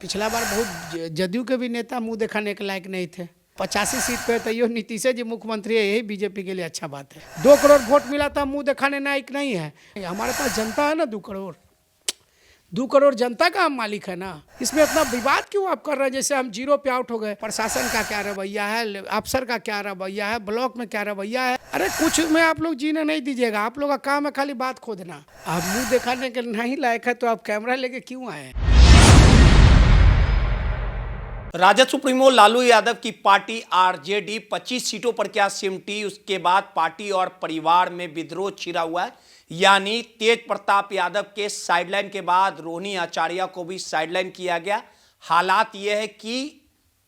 पिछला बार बहुत जदयू के भी नेता मुंह दिखाने के लायक नहीं थे। 85 सीट पे तो नीतीश जी मुख्यमंत्री है, यही बीजेपी के लिए अच्छा बात है। 2 करोड़ वोट मिला था, मुंह दिखाने लायक नहीं है। हमारे पास जनता है ना, 2 करोड़ जनता का हम मालिक है ना। इसमें इतना विवाद क्यों आप कर रहे हैं? जैसे हम जीरो पे आउट हो गए। प्रशासन का क्या रवैया है, अफसर का क्या रवैया है, ब्लॉक में क्या रवैया है। अरे कुछ में आप लोग जीने नहीं दीजिएगा। आप लोग का काम है खाली बात खोदना। आप मुंह दिखाने के नहीं लायक है तो आप कैमरा लेके क्यों आए? राजद सुप्रीमो लालू यादव की पार्टी आरजेडी 25 सीटों पर क्या सिमटी। उसके बाद पार्टी और परिवार में विद्रोह छिड़ा हुआ है। यानी तेज प्रताप यादव के साइडलाइन के बाद रोहिणी आचार्य को भी साइडलाइन किया गया। हालात यह है कि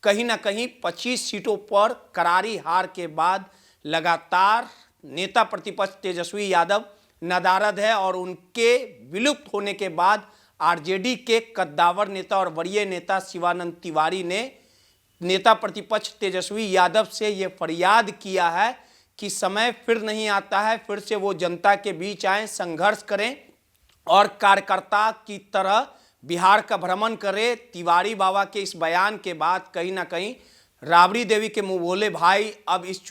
कहीं ना कहीं 25 सीटों पर करारी हार के बाद लगातार नेता प्रतिपक्ष तेजस्वी यादव नदारद है और उनके विलुप्त होने के बाद आरजेडी के कद्दावर नेता और वरीय नेता शिवानंद तिवारी ने नेता प्रतिपक्ष तेजस्वी यादव से यह फरियाद किया है कि समय फिर नहीं आता है, फिर से वो जनता के बीच आए, संघर्ष करें और कार्यकर्ता की तरह बिहार का भ्रमण करें। तिवारी बाबा के इस बयान के बाद कहीं ना कहीं राबड़ी देवी के मुंह बोले भाई अब इस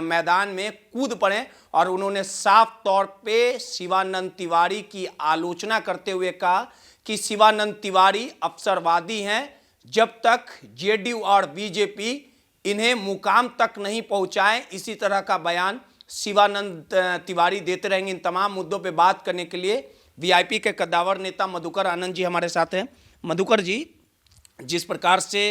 मैदान में कूद पड़े और उन्होंने साफ तौर पे शिवानंद तिवारी की आलोचना करते हुए कहा कि शिवानंद तिवारी अवसरवादी हैं। जब तक जेडीयू और बीजेपी इन्हें मुकाम तक नहीं पहुंचाए, इसी तरह का बयान शिवानंद तिवारी देते रहेंगे। इन तमाम मुद्दों पे बात करने के लिए वीआईपी के कद्दावर नेता मधुकर आनंद जी हमारे साथ हैं। मधुकर जी, जिस प्रकार से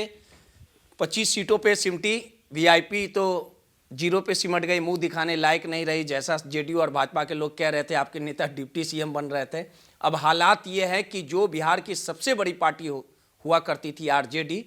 25 सीटों पे सिमटी, वीआईपी तो जीरो पे सिमट गई, मुंह दिखाने लायक नहीं रही, जैसा जेडीयू और भाजपा के लोग कह रहे थे, आपके नेता डिप्टी सीएम बन रहे थे। अब हालात ये है कि जो बिहार की सबसे बड़ी पार्टी हुआ करती थी आरजेडी,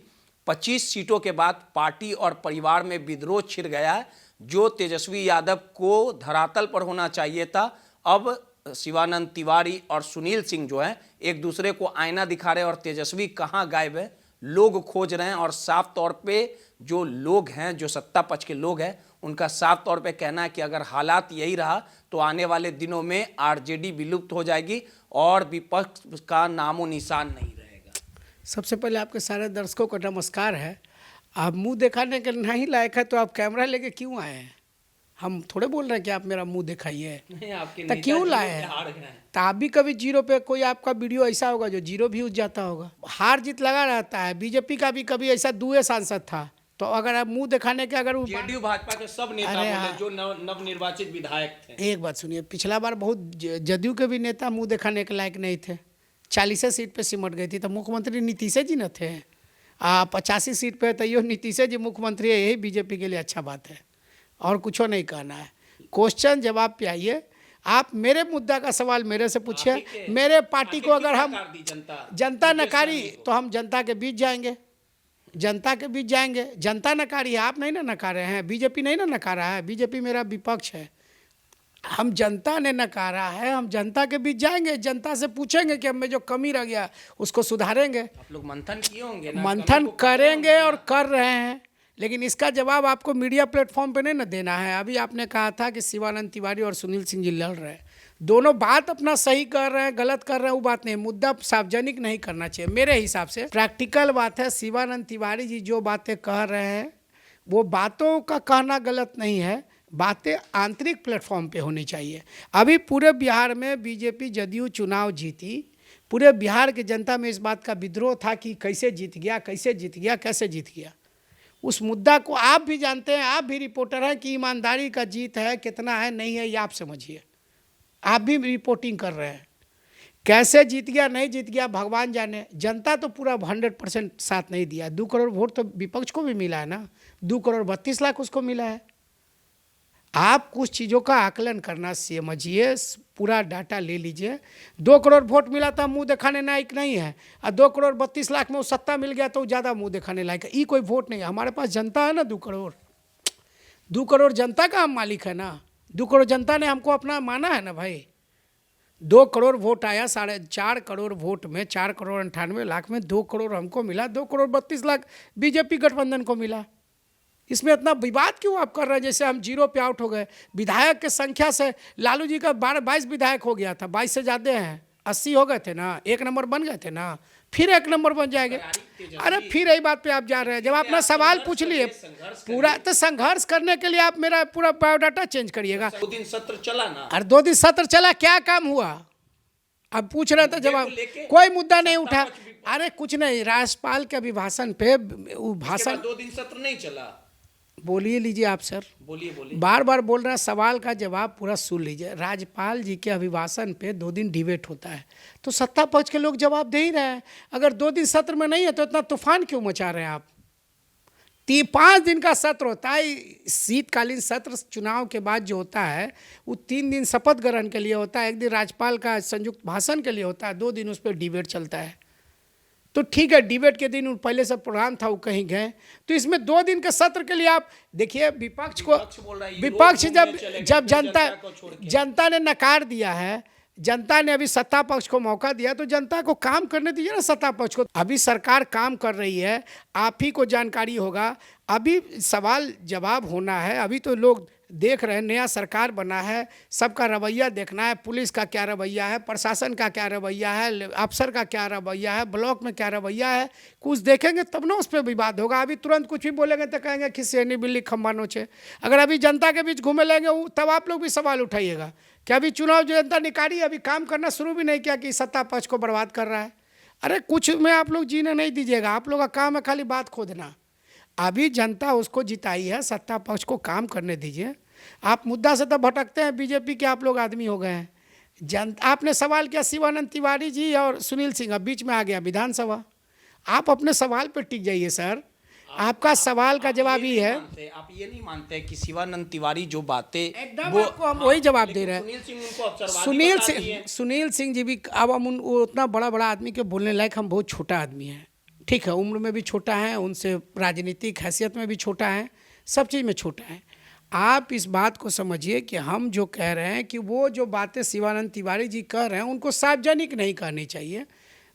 25 सीटों के बाद पार्टी और परिवार में विद्रोह छिड़ गया है। जो तेजस्वी यादव को धरातल पर होना चाहिए था, अब शिवानंद तिवारी और सुनील सिंह जो है एक दूसरे को आईना दिखा रहे हैं और तेजस्वी कहाँ गायब है लोग खोज रहे हैं। और साफ तौर पे जो लोग हैं, जो सत्ता पक्ष के लोग हैं, उनका साफ तौर पे कहना है कि अगर हालात यही रहा तो आने वाले दिनों में आरजेडी विलुप्त हो जाएगी और विपक्ष का नामो निशान नहीं रहेगा। सबसे पहले आपके सारे दर्शकों को नमस्कार है। आप मुंह दिखाने के नहीं लायक है तो आप कैमरा लेके क्यों आए हैं? हम थोड़े बोल रहे हैं कि आप मेरा मुंह दिखाइए, तो क्यों लाए हैं? तो आप भी कभी जीरो पे कोई आपका वीडियो ऐसा होगा जो जीरो व्यूज जाता होगा। हार जीत लगा रहता है। बीजेपी का भी कभी ऐसा 2 सांसद था, तो अगर आप मुंह दिखाने के अगर जेडीयू भाजपा के सब नेता बोले जो नव निर्वाचित विधायक थे। एक बात सुनिए, पिछला बार बहुत जदयू के भी नेता मुंह दिखाने के लायक नहीं थे। 40 सीट पे सिमट गई थी, तो मुख्यमंत्री नीतीश जी न थे। 85 सीट पे तो नीतीश जी मुख्यमंत्री है, यही बीजेपी के लिए अच्छा बात है और कुछ नहीं कहना है। क्वेश्चन जवाब पे आइए। आप मेरे मुद्दा का सवाल मेरे से पूछिए। मेरे पार्टी को अगर हम जनता नकारी तो हम जनता के बीच जाएंगे, जनता के बीच जाएंगे। जनता नकारी है, आप नहीं ना नकारे हैं, बीजेपी नहीं ना नकारा है। बीजेपी मेरा विपक्ष है। हम जनता ने नकारा है, हम जनता के बीच जाएंगे, जनता से पूछेंगे कि हमें जो कमी रह गया उसको सुधारेंगे। आप लोग मंथन किए होंगे ना? मंथन करेंगे और कर रहे हैं, लेकिन इसका जवाब आपको मीडिया प्लेटफॉर्म पे नहीं ना देना है। अभी आपने कहा था कि शिवानंद तिवारी और सुनील सिंह जी लड़ रहे हैं, दोनों बात अपना सही कर रहे हैं, गलत कर रहे हैं, वो बात नहीं। मुद्दा सार्वजनिक नहीं करना चाहिए मेरे हिसाब से। प्रैक्टिकल बात है, शिवानंद तिवारी जी जो बातें कह रहे हैं वो बातों का कहना गलत नहीं है, बातें आंतरिक प्लेटफॉर्म पे होनी चाहिए। अभी पूरे बिहार में बीजेपी जदयू चुनाव जीती, पूरे बिहार की जनता में इस बात का विद्रोह था कि कैसे जीत गया, कैसे जीत गया, कैसे जीत गया। उस मुद्दा को आप भी जानते हैं, आप भी रिपोर्टर हैं कि ईमानदारी का जीत है, कितना है नहीं है, ये आप समझिए। आप भी रिपोर्टिंग कर रहे हैं, कैसे जीत गया नहीं जीत गया भगवान जाने। जनता तो पूरा 100% साथ नहीं दिया। 2 करोड़ वोट तो विपक्ष को भी मिला है ना, 2 करोड़ 32 लाख उसको मिला है। आप कुछ चीज़ों का आकलन करना समझिए, पूरा डाटा ले लीजिए। 2 करोड़ वोट मिला था, मुंह दिखाने लायक नहीं है, और 2 करोड़ 32 लाख में वो सत्ता मिल गया तो ज़्यादा मुंह दिखाने लायक है। ये कोई वोट नहीं है। हमारे पास जनता है ना, 2 करोड़ जनता का हम मालिक है ना। 2 करोड़ जनता ने हमको अपना माना है ना भाई। 2 करोड़ वोट आया, 4.5 करोड़ वोट में 4 करोड़ 98 लाख में 2 करोड़ हमको मिला, 2 करोड़ 32 लाख बीजेपी गठबंधन को मिला। इसमें इतना विवाद क्यों आप कर रहे हैं? जैसे हम जीरो पे आउट हो गए। विधायक के संख्या से लालू जी का 22 विधायक हो गया था, 22 से ज़्यादा हैं, 80 हो गए थे ना, 1 नंबर बन गए थे ना। फिर एक नंबर बन जाएंगे। अरे फिर यही बात पे आप जा रहे हैं। जब अपना सवाल पूछ लिए पूरा, तो संघर्ष करने के लिए आप मेरा पूरा बायोडाटा चेंज करिएगा। 2 दिन सत्र चला ना, और 2 दिन सत्र चला, क्या काम हुआ? अब पूछ रहे थे जवाब, कोई मुद्दा नहीं उठा। अरे कुछ नहीं, राज्यपाल के अभिभाषण पे वो भाषण, 2 दिन सत्र नहीं चला। बोलिए लीजिए आप सर, बोलिए। बार बार बोल रहे हैं, सवाल का जवाब पूरा सुन लीजिए। राज्यपाल जी के अभिभाषण पे 2 दिन डिबेट होता है, तो सत्ता पक्ष के लोग जवाब दे ही रहे हैं। अगर 2 दिन सत्र में नहीं है तो इतना तूफान क्यों मचा रहे हैं आप? 5 दिन का सत्र होता है। शीतकालीन सत्र चुनाव के बाद जो होता है वो 3 दिन शपथ ग्रहण के लिए होता है, 1 दिन राज्यपाल का संयुक्त भाषण के लिए होता है, 2 दिन उस पर डिबेट चलता है। तो ठीक है, डिबेट के दिन पहले से प्रोग्राम था, वो कहीं गए, तो इसमें 2 दिन के सत्र के लिए आप देखिए, विपक्ष जब जनता ने नकार दिया है, जनता ने अभी सत्ता पक्ष को मौका दिया, तो जनता को काम करने दीजिए ना। सत्ता पक्ष को अभी सरकार काम कर रही है, आप ही को जानकारी होगा। अभी सवाल जवाब होना है, अभी तो लोग देख रहे हैं, नया सरकार बना है, सबका रवैया देखना है। पुलिस का क्या रवैया है, प्रशासन का क्या रवैया है, अफसर का क्या रवैया है, ब्लॉक में क्या रवैया है, कुछ देखेंगे तब ना उस पर विवाद होगा। अभी तुरंत कुछ भी बोलेंगे तो कहेंगे खिसेनी बिल्ली खम्बा नोचे। अगर अभी जनता के बीच घूमे लेंगे तब आप लोग भी सवाल उठाइएगा कि अभी चुनाव जो जनता निकाली, अभी काम करना शुरू भी नहीं किया कि सत्ता पक्ष को बर्बाद कर रहा है। अरे कुछ में आप लोग जीने नहीं दीजिएगा, आप लोग का काम है खाली बात खोदना। अभी जनता उसको जिताई है, सत्ता पक्ष को काम करने दीजिए। आप मुद्दा से तो भटकते हैं, बीजेपी के आप लोग आदमी हो गए हैं। आपने सवाल किया शिवानंद तिवारी जी और सुनील सिंह, अब बीच में आ गया विधानसभा। आप अपने सवाल पे टिक जाइए सर, आपका सवाल का जवाब ही है। आप ये नहीं मानते कि शिवानंद तिवारी जो बातें, एकदम आपको हम वही जवाब दे रहे हैं। सुनील सिंह जी भी, अब हम वो उतना बड़ा आदमी के बोलने लायक, हम बहुत छोटा आदमी है। ठीक है, उम्र में भी छोटा है, उनसे राजनीतिक हैसियत में भी छोटा है, सब चीज़ में छोटा है। आप इस बात को समझिए कि हम जो कह रहे हैं कि वो जो बातें शिवानंद तिवारी जी कह रहे हैं उनको सार्वजनिक नहीं कहनी चाहिए,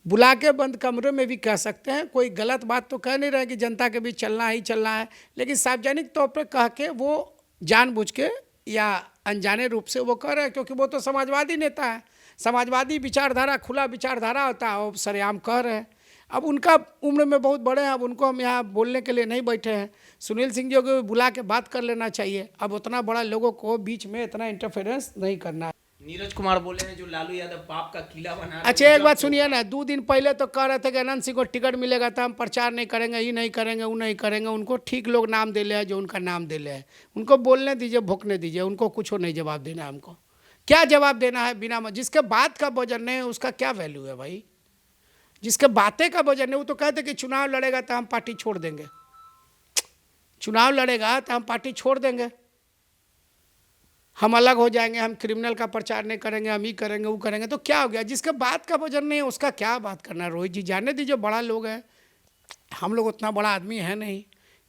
बुला के बंद कमरे में भी कह सकते हैं। कोई गलत बात तो कह नहीं रहे कि जनता के बीच चलना ही चलना है, लेकिन सार्वजनिक तौर पर कह के वो जानबूझ के या अनजाने रूप से वो कह रहे हैं, क्योंकि वो तो समाजवादी नेता है, समाजवादी विचारधारा, खुला विचारधारा होता है, वो सरेआम कह रहे हैं। अब उनका उम्र में बहुत बड़े हैं, अब उनको हम यहाँ बोलने के लिए नहीं बैठे हैं। सुनील सिंह जी को बुला के बात कर लेना चाहिए। अब उतना बड़ा लोगों को बीच में इतना इंटरफेरेंस नहीं करना है। नीरज कुमार बोले हैं जो लालू यादव पाप का किला बना रहे हैं। अच्छा एक बात सुनिए ना, 2 दिन पहले तो कह रहे थे कि अनंत सिंह को टिकट मिलेगा तो हम प्रचार नहीं करेंगे, ये नहीं करेंगे, वो नहीं करेंगे। उनको ठीक लोग नाम दे ले हैं, जो उनका नाम दे ले हैं, उनको बोलने दीजिए, भोंकने दीजिए, उनको कुछ नहीं जवाब देना है। हमको क्या जवाब देना है बिना, जिसके बात का वजन नहीं है उसका क्या वैल्यू है भाई? जिसके बातें का वजन नहीं, वो तो कहते कि चुनाव लड़ेगा तो हम पार्टी छोड़ देंगे, चुनाव लड़ेगा तो हम पार्टी छोड़ देंगे, हम अलग हो जाएंगे, हम क्रिमिनल का प्रचार नहीं करेंगे, हम ये करेंगे वो करेंगे। तो क्या हो गया? जिसके बात का वजन नहीं है उसका क्या बात करना? रोहित जी जाने दीजिए, बड़ा लोग है, हम लोग उतना बड़ा आदमी है नहीं,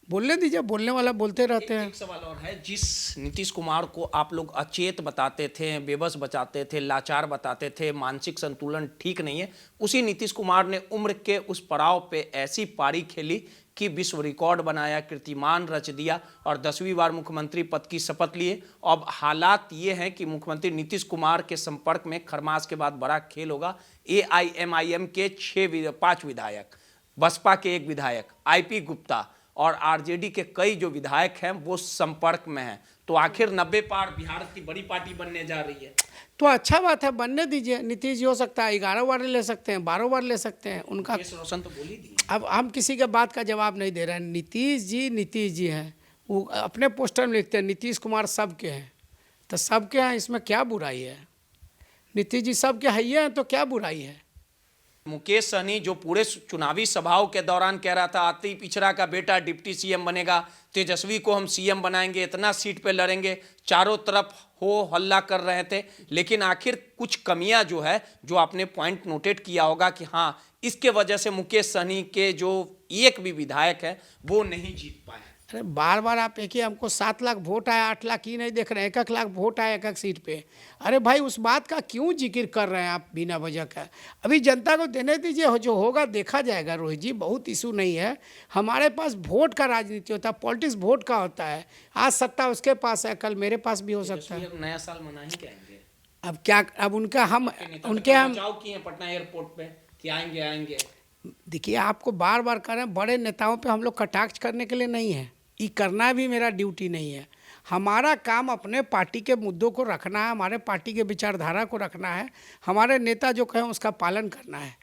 बोलने दीजिए, बोलने वाला बोलते रहते हैं। एक सवाल और है, जिस नीतीश कुमार को आप लोग अचेत बताते थे, बेबस बताते थे, लाचार बताते थे, मानसिक संतुलन ठीक नहीं है, उसी नीतीश कुमार ने उम्र के उस पड़ाव पे ऐसी पारी खेली कि विश्व रिकॉर्ड बनाया, कीर्तिमान रच दिया और 10वीं बार मुख्यमंत्री पद की शपथ लिए। अब हालात ये हैं कि मुख्यमंत्री नीतीश कुमार के संपर्क में खरमास के बाद बड़ा खेल होगा। AIMIM के 5 विधायक, बसपा के 1 विधायक, IP गुप्ता और RJD के कई जो विधायक हैं वो संपर्क में हैं। तो आखिर 90 पार बिहार की बड़ी पार्टी बनने जा रही है, तो अच्छा बात है, बनने दीजिए। नीतीश जी हो सकता है 11 बार ले सकते हैं, 12 बार ले सकते हैं, उनका रोशन तो बोल ही दिए। अब हम किसी के बात का जवाब नहीं दे रहे हैं। नीतीश जी हैं, वो अपने पोस्टर में लिखते हैं नीतीश कुमार सबके हैं, तो सबके हैं, इसमें क्या बुराई है? नीतीश जी सबके हैं तो क्या बुराई है? मुकेश सहनी जो पूरे चुनावी सभाओं के दौरान कह रहा था अति पिछड़ा का बेटा डिप्टी CM बनेगा, तेजस्वी को हम CM बनाएंगे, इतना सीट पे लड़ेंगे, चारों तरफ हो हल्ला कर रहे थे। लेकिन आखिर कुछ कमियां जो है, जो आपने पॉइंट नोटेट किया होगा कि हाँ इसके वजह से मुकेश सहनी के जो एक भी विधायक है वो नहीं जीत पाए। अरे बार बार आप एक ही, हमको 7 लाख वोट आया, 8 लाख ही नहीं देख रहे हैं, 1-1 लाख वोट आया 1-1 सीट पे। अरे भाई उस बात का क्यों जिक्र कर रहे हैं आप बिना वजह का? अभी जनता को देने दीजिए, जो होगा देखा जाएगा। रोहित जी बहुत इशू नहीं है, हमारे पास वोट का राजनीति होता है, पॉलिटिक्स वोट का होता है। आज सत्ता उसके पास है, कल मेरे पास भी हो सकता है। नया साल मना ही जाएंगे, अब क्या, अब उनका हम उनके हम किए पटना एयरपोर्ट पे कि आएंगे। देखिए, आपको बार बार कह रहे हैं, बड़े नेताओं पे हम लोग कटाक्ष करने के लिए नहीं है, ये करना भी मेरा ड्यूटी नहीं है। हमारा काम अपने पार्टी के मुद्दों को रखना है, हमारे पार्टी के विचारधारा को रखना है, हमारे नेता जो कहें उसका पालन करना है।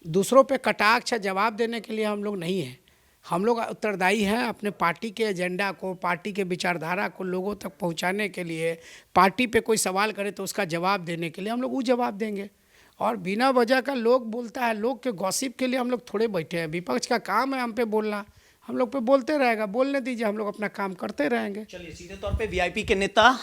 दूसरों पे कटाक्ष या जवाब देने के लिए हम लोग नहीं हैं। हम लोग उत्तरदायी हैं अपने पार्टी के एजेंडा को, पार्टी के विचारधारा को लोगों तक पहुंचाने के लिए। पार्टी पे कोई सवाल करे तो उसका जवाब देने के लिए हम लोग वो जवाब देंगे। और बिना वजह का लोग बोलता है, लोग के गॉसिप के लिए हम लोग थोड़े बैठे हैं। विपक्ष का काम है हम पे बोलना, हम लोग पे बोलते रहेगा, बोलने दीजिए, हम लोग अपना काम करते रहेंगे। चलिए, सीधे तौर पे वीआईपी के नेता,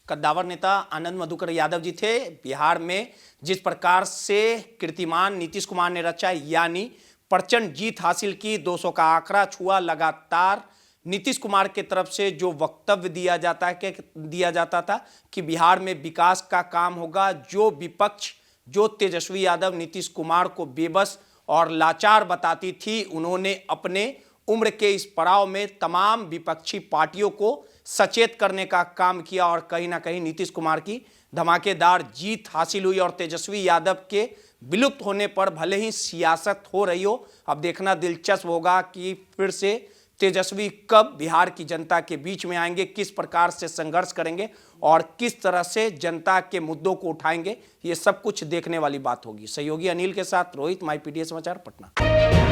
कद्दावर नेता आनंद मधुकर यादव जी थे। बिहार में जिस प्रकार से कीर्तिमान नीतीश कुमार ने रचा, यानी प्रचंड जीत हासिल की, 200 का आंकड़ा छुआ, लगातार नीतीश कुमार की तरफ से जो वक्तव्य दिया जाता था कि बिहार में विकास का काम होगा, जो विपक्ष, जो तेजस्वी यादव नीतीश कुमार को बेबस और लाचार बताती थी, उन्होंने अपने उम्र के इस पड़ाव में तमाम विपक्षी पार्टियों को सचेत करने का काम किया और कहीं ना कहीं नीतीश कुमार की धमाकेदार जीत हासिल हुई। और तेजस्वी यादव के विलुप्त होने पर भले ही सियासत हो रही हो, अब देखना दिलचस्प होगा कि फिर से तेजस्वी कब बिहार की जनता के बीच में आएंगे, किस प्रकार से संघर्ष करेंगे और किस तरह से जनता के मुद्दों को उठाएंगे। ये सब कुछ देखने वाली बात होगी। सहयोगी अनिल के साथ रोहित, माई पीटीए समाचार, पटना।